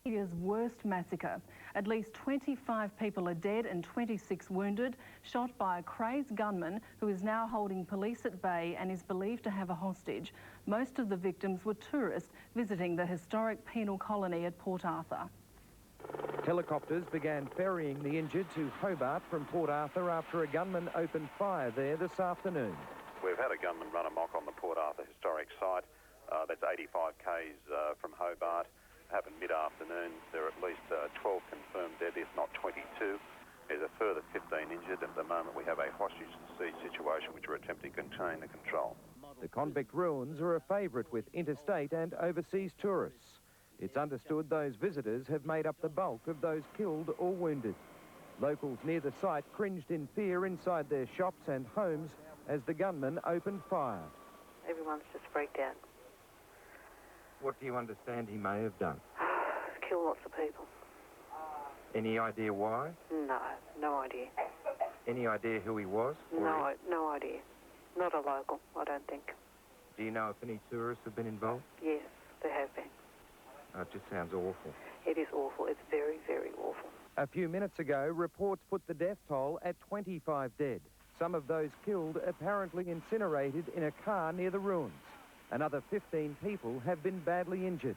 Australia's worst massacre. At least 25 people are dead and 26 wounded, shot by a crazed gunman who is now holding police at bay and is believed to have a hostage. Most of the victims were tourists visiting the historic penal colony at Port Arthur. Helicopters began ferrying the injured to Hobart from Port Arthur after a gunman opened fire there this afternoon. We've had a gunman run amok on the Port Arthur historic site. That's 85 k's from Hobart. Happened mid-afternoon. There are at least 12 confirmed dead, if not 22. There's a further 15 injured. At the moment we have a hostage siege situation which we're attempting to contain and control. The convict ruins are a favourite with interstate and overseas tourists. It's understood those visitors have made up the bulk of those killed or wounded. Locals near the site cringed in fear inside their shops and homes as the gunman opened fire. Everyone's just freaked out. What do you understand he may have done? Kill lots of people. Any idea why? No idea. Any idea who he was? No idea. Not a local, I don't think. Do you know if any tourists have been involved? Yes, there have been. Oh, it just sounds awful. It is awful. It's very, very awful. A few minutes ago, reports put the death toll at 25 dead. Some of those killed apparently incinerated in a car near the ruins. Another 15 people have been badly injured.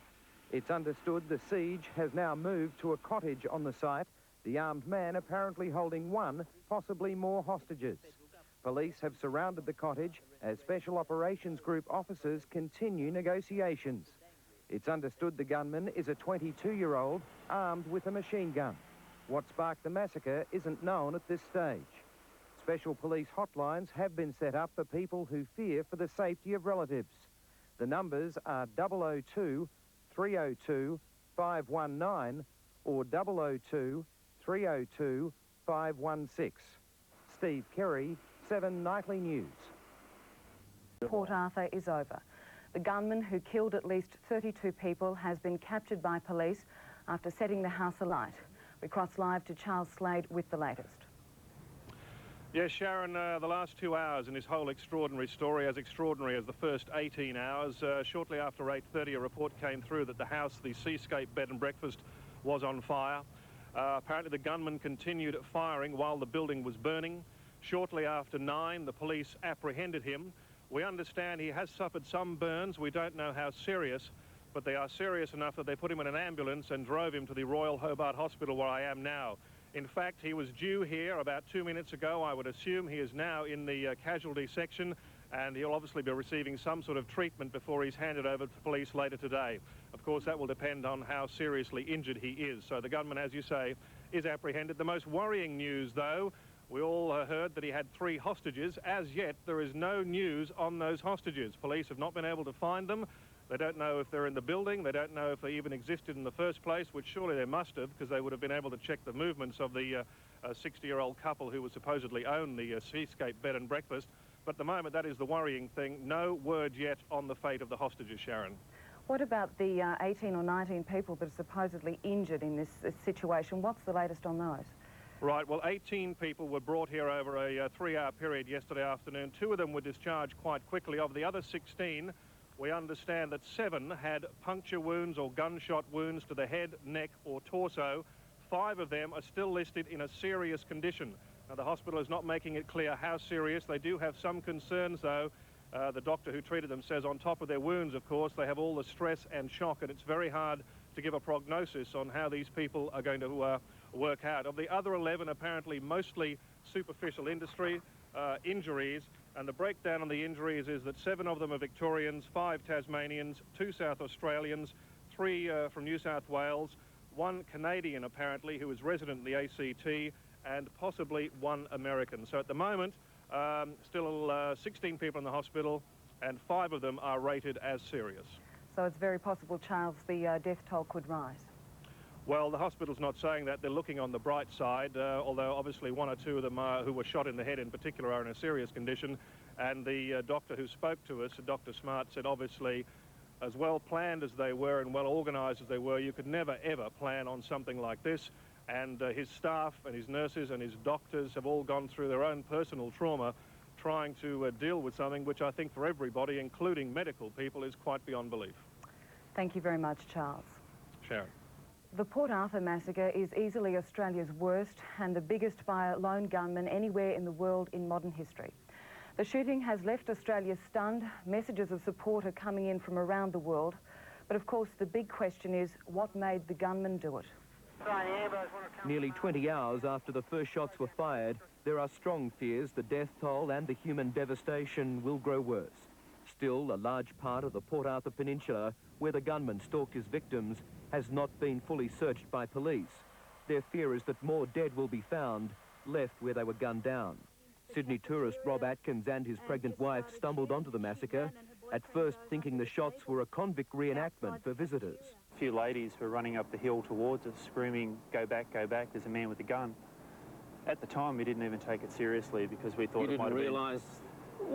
It's understood the siege has now moved to a cottage on the site, the armed man apparently holding one, possibly more hostages. Police have surrounded the cottage as Special Operations Group officers continue negotiations. It's understood the gunman is a 22-year-old armed with a machine gun. What sparked the massacre isn't known at this stage. Special police hotlines have been set up for people who fear for the safety of relatives. The numbers are 002 302 519 or 002 302 516. Steve Kerry, 7 Nightly News. Port Arthur is over. The gunman who killed at least 32 people has been captured by police after setting the house alight. We cross live to Charles Slade with the latest. Yes, Sharon, the last 2 hours in this whole extraordinary story, as extraordinary as the first 18 hours. Shortly after 8:30, a report came through that the house, the Seascape Bed and Breakfast, was on fire. Apparently the gunman continued firing while the building was burning. Shortly after 9, the police apprehended him. We understand he has suffered some burns. We don't know how serious, but they are serious enough that they put him in an ambulance and drove him to the Royal Hobart Hospital, where I am now. In fact, he was due here about 2 minutes ago. I would assume he is now in the casualty section, and he'll obviously be receiving some sort of treatment before he's handed over to police later today. Of course, that will depend on how seriously injured he is. So the gunman, as you say, is apprehended. The most worrying news, though, we all heard that he had 3 hostages. As yet, there is no news on those hostages. Police have not been able to find them. They don't know if they're in the building. They don't know if they even existed in the first place, which surely they must have, because they would have been able to check the movements of the 60-year-old couple who would supposedly own the Seascape Bed and Breakfast. But at the moment, that is the worrying thing. No word yet on the fate of the hostages, Sharon. What about the 18 or 19 people that are supposedly injured in this situation? What's the latest on those? Right, well, 18 people were brought here over a 3-hour period yesterday afternoon. 2 of them were discharged quite quickly. Of the other 16, we understand that 7 had puncture wounds or gunshot wounds to the head, neck or torso. 5 of them are still listed in a serious condition. Now, the hospital is not making it clear how serious. They do have some concerns, though. The doctor who treated them says on top of their wounds, of course, they have all the stress and shock, and it's very hard to give a prognosis on how these people are going to work out. Of the other 11, apparently mostly superficial injuries, and the breakdown on the injuries is that 7 of them are Victorians, 5 Tasmanians, 2 South Australians, 3 from New South Wales, 1 Canadian apparently who is resident in the ACT, and possibly 1 American. So at the moment, still 16 people in the hospital, and 5 of them are rated as serious. So it's very possible, Charles, the death toll could rise. Well, the hospital's not saying that. They're looking on the bright side, although obviously 1 or 2 of them who were shot in the head in particular are in a serious condition. And the doctor who spoke to us, Dr. Smart, said obviously, as well planned as they were and well organised as they were, you could never, ever plan on something like this. And his staff and his nurses and his doctors have all gone through their own personal trauma trying to deal with something which I think for everybody, including medical people, is quite beyond belief. Thank you very much, Charles. Sharon. The Port Arthur massacre is easily Australia's worst and the biggest by a lone gunman anywhere in the world in modern history. The shooting has left Australia stunned. Messages of support are coming in from around the world. But of course, the big question is, what made the gunman do it? Nearly 20 hours after the first shots were fired, there are strong fears the death toll and the human devastation will grow worse. Still, a large part of the Port Arthur Peninsula, where the gunman stalked his victims, has not been fully searched by police. Their fear is that more dead will be found, left where they were gunned down. Sydney tourist Rob Atkins and his pregnant wife stumbled onto the massacre, at first thinking the shots were a convict reenactment for visitors. A few ladies were running up the hill towards us, screaming, "Go back, there's a man with a gun." At the time, we didn't even take it seriously because we thought we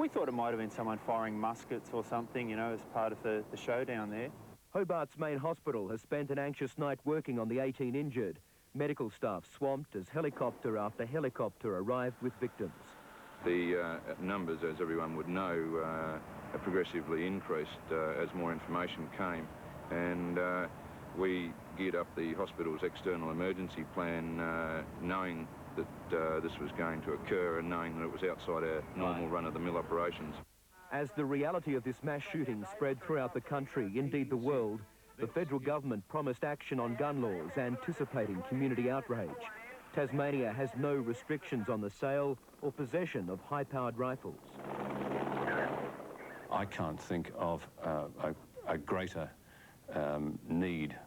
thought it might have been someone firing muskets or something, you know, as part of the showdown there. Hobart's main hospital has spent an anxious night working on the 18 injured. Medical staff swamped as helicopter after helicopter arrived with victims. The numbers, as everyone would know, progressively increased as more information came, and we geared up the hospital's external emergency plan knowing that this was going to occur and knowing that it was outside our normal run-of-the-mill operations. As the reality of this mass shooting spread throughout the country, indeed the world, the federal government promised action on gun laws, anticipating community outrage. Tasmania has no restrictions on the sale or possession of high-powered rifles. I can't think of a greater need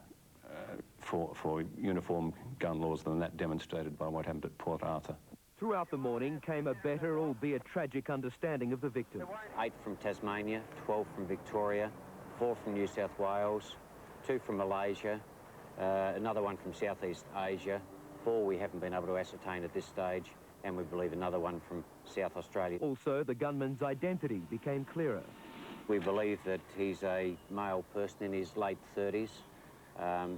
for uniform gun laws than that demonstrated by what happened at Port Arthur. Throughout the morning came a better, albeit tragic, understanding of the victims. 8 from Tasmania, 12 from Victoria, 4 from New South Wales, 2 from Malaysia, another one from Southeast Asia, 4 we haven't been able to ascertain at this stage, and we believe another one from South Australia. Also, the gunman's identity became clearer. We believe that he's a male person in his late 30s.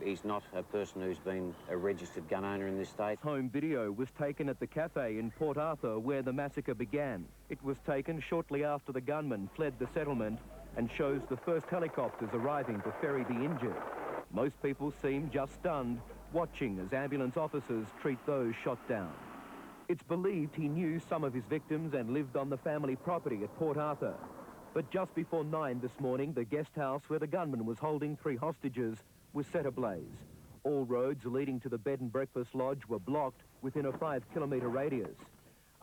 He's not a person who's been a registered gun owner in this state. Home video was taken at the cafe in Port Arthur where the massacre began. It was taken shortly after the gunman fled the settlement and shows the first helicopters arriving to ferry the injured. Most people seem just stunned, watching as ambulance officers treat those shot down. It's believed he knew some of his victims and lived on the family property at Port Arthur. But just before 9 this morning, the guest house where the gunman was holding 3 hostages was set ablaze. All roads leading to the bed and breakfast lodge were blocked within a 5-kilometre radius.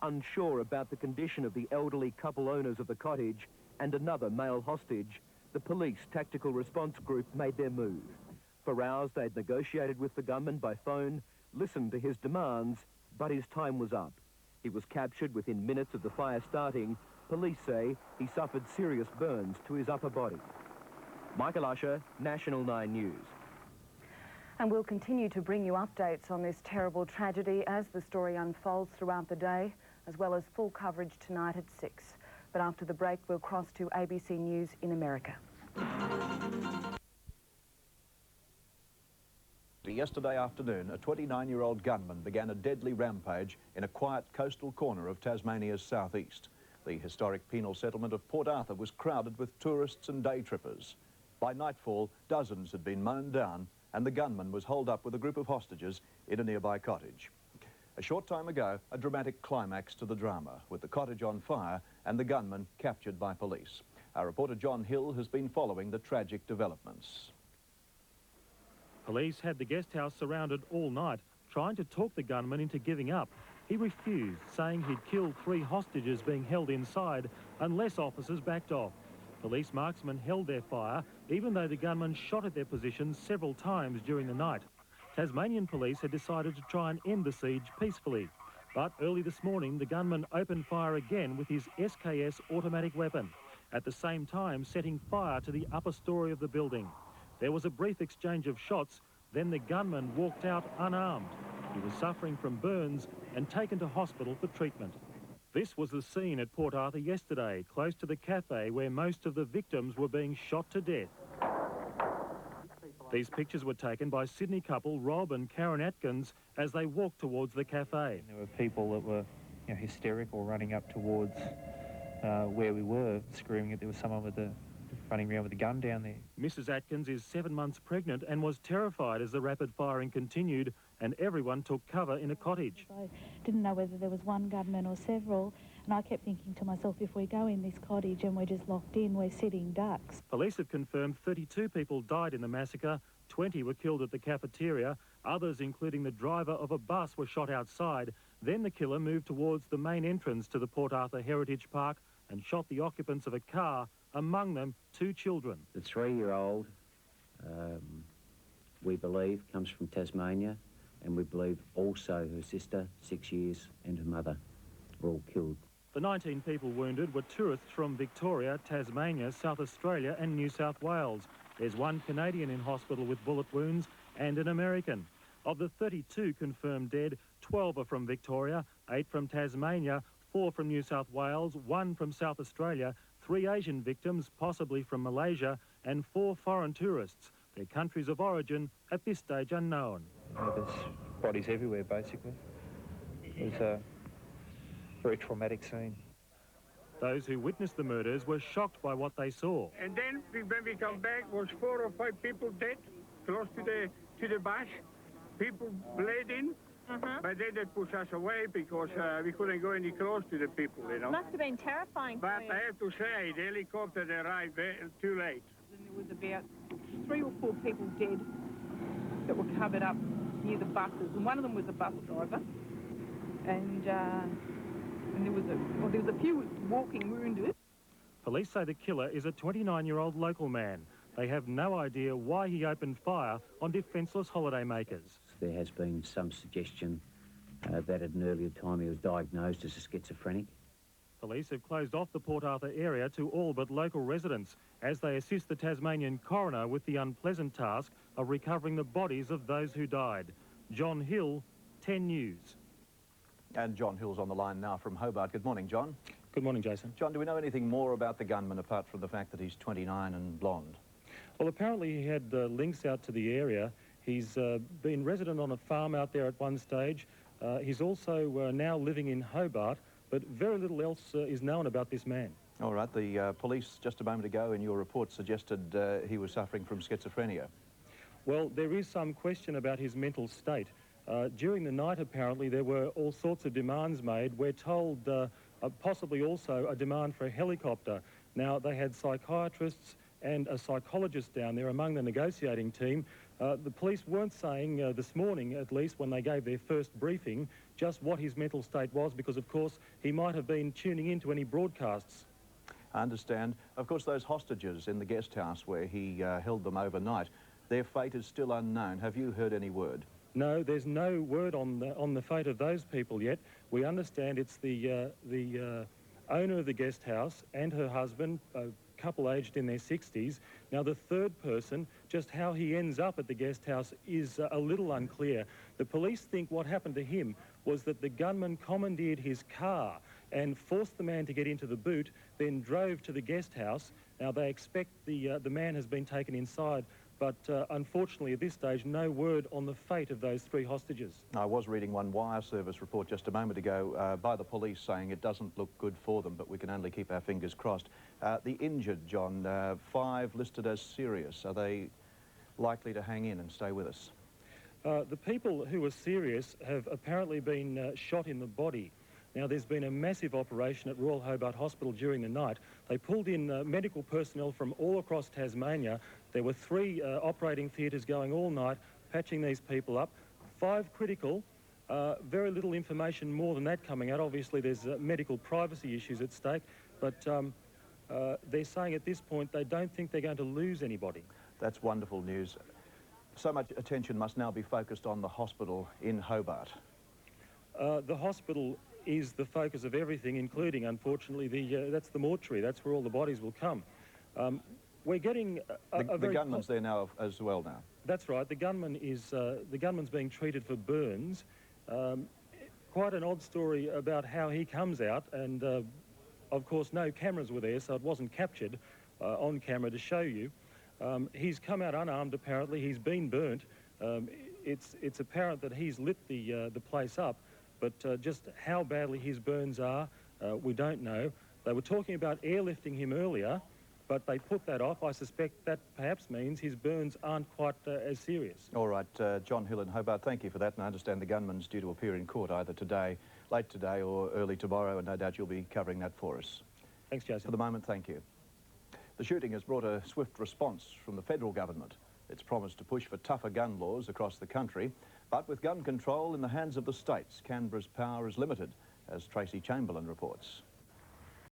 Unsure about the condition of the elderly couple owners of the cottage and another male hostage, the police tactical response group made their move. For hours they'd negotiated with the gunman by phone, listened to his demands, but his time was up. He was captured within minutes of the fire starting. Police say he suffered serious burns to his upper body. Michael Usher, National 9 News. And we'll continue to bring you updates on this terrible tragedy as the story unfolds throughout the day, as well as full coverage tonight at 6. But after the break, we'll cross to ABC News in America. Yesterday afternoon, a 29-year-old gunman began a deadly rampage in a quiet coastal corner of Tasmania's southeast. The historic penal settlement of Port Arthur was crowded with tourists and day trippers. By nightfall, dozens had been mown down, and the gunman was holed up with a group of hostages in a nearby cottage. A short time ago, a dramatic climax to the drama, with the cottage on fire and the gunman captured by police. Our reporter John Hill has been following the tragic developments. Police had the guest house surrounded all night, trying to talk the gunman into giving up. He refused, saying he'd killed 3 hostages being held inside unless officers backed off. Police marksmen held their fire, even though the gunman shot at their positions several times during the night. Tasmanian police had decided to try and end the siege peacefully. But early this morning, the gunman opened fire again with his SKS automatic weapon, at the same time setting fire to the upper story of the building. There was a brief exchange of shots, then the gunman walked out unarmed. He was suffering from burns and taken to hospital for treatment. This was the scene at Port Arthur yesterday, close to the cafe where most of the victims were being shot to death. These pictures were taken by Sydney couple Rob and Karen Atkins as they walked towards the cafe. There were people that were hysterical, running up towards where we were, screaming that there was someone with a running around with a gun down there. Mrs Atkins is 7 months pregnant and was terrified as the rapid firing continued and everyone took cover in a cottage. I didn't know whether there was one gunman or several, and I kept thinking to myself, if we go in this cottage and we're just locked in, we're sitting ducks. Police have confirmed 32 people died in the massacre, 20 were killed at the cafeteria, others, including the driver of a bus, were shot outside. Then the killer moved towards the main entrance to the Port Arthur Heritage Park and shot the occupants of a car, among them 2 children. The 3-year-old, we believe, comes from Tasmania, and we believe also her sister, 6 years, and her mother were all killed. The 19 people wounded were tourists from Victoria, Tasmania, South Australia and New South Wales. There's 1 Canadian in hospital with bullet wounds and an American. Of the 32 confirmed dead, 12 are from Victoria, 8 from Tasmania, 4 from New South Wales, 1 from South Australia, 3 Asian victims, possibly from Malaysia, and 4 foreign tourists. Their countries of origin, at this stage, unknown. There's bodies everywhere, basically. It was a very traumatic scene. Those who witnessed the murders were shocked by what they saw. And then when we come back, was 4 or 5 people dead, close to the bus. People bleeding. But then they pushed us away because we couldn't go any close to the people, you know. Must have been terrifying. But I have to say, the helicopter arrived too late. And there was about 3 or 4 people dead that were covered up near the buses, and one of them was a bus driver. And there was a few walking wounded. Police say the killer is a 29-year-old local man. They have no idea why he opened fire on defenceless holidaymakers. There has been some suggestion that at an earlier time he was diagnosed as a schizophrenic. Police have closed off the Port Arthur area to all but local residents as they assist the Tasmanian coroner with the unpleasant task of recovering the bodies of those who died. John Hill, 10 News. And John Hill's on the line now from Hobart. Good morning, John. Good morning, Jason. John, do we know anything more about the gunman apart from the fact that he's 29 and blonde? Well, apparently he had links out to the area. He's been resident on a farm out there at one stage. He's also now living in Hobart, but very little else is known about this man. All right, the police just a moment ago in your report suggested he was suffering from schizophrenia. Well, there is some question about his mental state. During the night, apparently, there were all sorts of demands made. We're told possibly also a demand for a helicopter. Now, they had psychiatrists and a psychologist down there among the negotiating team. The police weren't saying, this morning at least, when they gave their first briefing, just what his mental state was, because, of course, he might have been tuning into any broadcasts. I understand. Of course, those hostages in the guest house where he held them overnight, their fate is still unknown. Have you heard any word? No, there's no word on the fate of those people yet. We understand it's the owner of the guest house and her husband, a couple aged in their 60s. Now, the third person, just how he ends up at the guest house is a little unclear. The police think what happened to him was that the gunman commandeered his car and forced the man to get into the boot, then drove to the guest house. Now, they expect the man has been taken inside, but unfortunately at this stage no word on the fate of those 3 hostages. I was reading one wire service report just a moment ago by the police saying it doesn't look good for them, but we can only keep our fingers crossed. The injured, John, 5 listed as serious. Are they likely to hang in and stay with us? The people who were serious have apparently been shot in the body. Now, there's been a massive operation at Royal Hobart Hospital during the night. They pulled in medical personnel from all across Tasmania. There were 3 operating theatres going all night, patching these people up. 5 critical, very little information more than that coming out. Obviously, there's medical privacy issues at stake, but they're saying at this point they don't think they're going to lose anybody. That's wonderful news. So much attention must now be focused on the hospital in Hobart. The hospital is the focus of everything, including, unfortunately, that's the mortuary. That's where all the bodies will come. We're getting the gunman's there now as well now. That's right. The gunman's being treated for burns. Quite an odd story about how he comes out, and of course no cameras were there, so it wasn't captured on camera to show you. He's come out unarmed. Apparently, he's been burnt. It's apparent that he's lit the place up. But just how badly his burns are, we don't know. They were talking about airlifting him earlier, but they put that off. I suspect that perhaps means his burns aren't quite as serious. All right, John Hill in Hobart, thank you for that. And I understand the gunman's due to appear in court either today, late today or early tomorrow, and no doubt you'll be covering that for us. Thanks, Jason. For the moment, thank you. The shooting has brought a swift response from the federal government. It's promised to push for tougher gun laws across the country, but with gun control in the hands of the states, Canberra's power is limited, as Tracy Chamberlain reports.